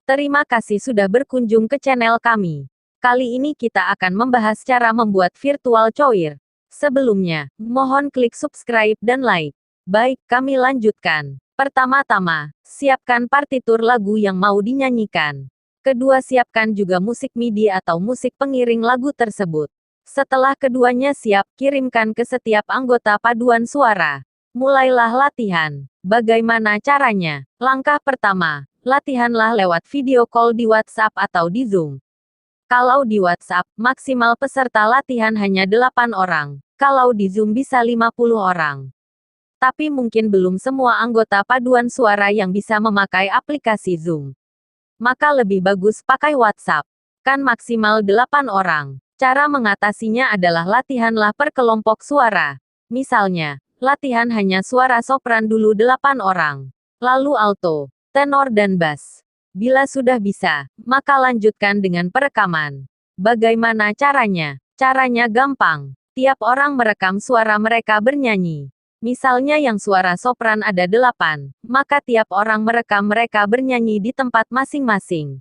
Terima kasih sudah berkunjung ke channel kami. Kali ini kita akan membahas cara membuat virtual choir. Sebelumnya, mohon klik subscribe dan like. Baik, kami lanjutkan. Pertama-tama, siapkan partitur lagu yang mau dinyanyikan. Kedua, siapkan juga musik MIDI atau musik pengiring lagu tersebut. Setelah keduanya siap, kirimkan ke setiap anggota paduan suara. Mulailah latihan. Bagaimana caranya? Langkah pertama, latihanlah lewat video call di WhatsApp atau di Zoom. Kalau di WhatsApp, maksimal peserta latihan hanya 8 orang. Kalau di Zoom bisa 50 orang. Tapi mungkin belum semua anggota paduan suara yang bisa memakai aplikasi Zoom. Maka lebih bagus pakai WhatsApp. Kan maksimal 8 orang. Cara mengatasinya adalah latihanlah per kelompok suara. Misalnya, latihan hanya suara sopran dulu 8 orang. Lalu alto, tenor dan bass. Bila sudah bisa, maka lanjutkan dengan perekaman. Bagaimana caranya? Caranya gampang. Tiap orang merekam suara mereka bernyanyi. Misalnya yang suara sopran ada 8, maka tiap orang merekam mereka bernyanyi di tempat masing-masing.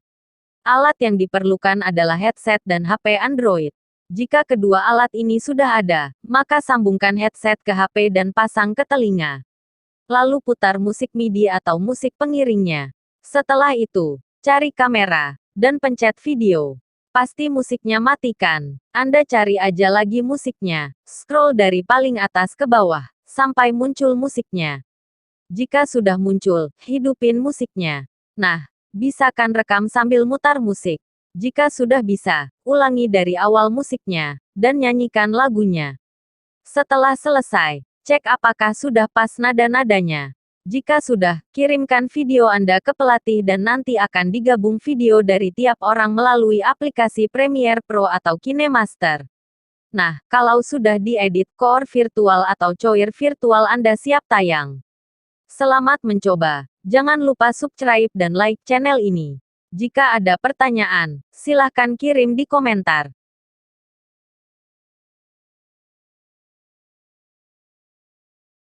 Alat yang diperlukan adalah headset dan HP Android. Jika kedua alat ini sudah ada, maka sambungkan headset ke HP dan pasang ke telinga. Lalu putar musik MIDI atau musik pengiringnya. Setelah itu, cari kamera, dan pencet video. Pasti musiknya matikan. Anda cari aja lagi musiknya. Scroll dari paling atas ke bawah, sampai muncul musiknya. Jika sudah muncul, hidupin musiknya. Nah, bisa kan rekam sambil mutar musik? Jika sudah bisa, ulangi dari awal musiknya, dan nyanyikan lagunya. Setelah selesai, cek apakah sudah pas nada-nadanya. Jika sudah, kirimkan video Anda ke pelatih dan nanti akan digabung video dari tiap orang melalui aplikasi Premiere Pro atau KineMaster. Nah, kalau sudah diedit, core virtual atau choir virtual Anda siap tayang. Selamat mencoba. Jangan lupa subscribe dan like channel ini. Jika ada pertanyaan, silahkan kirim di komentar.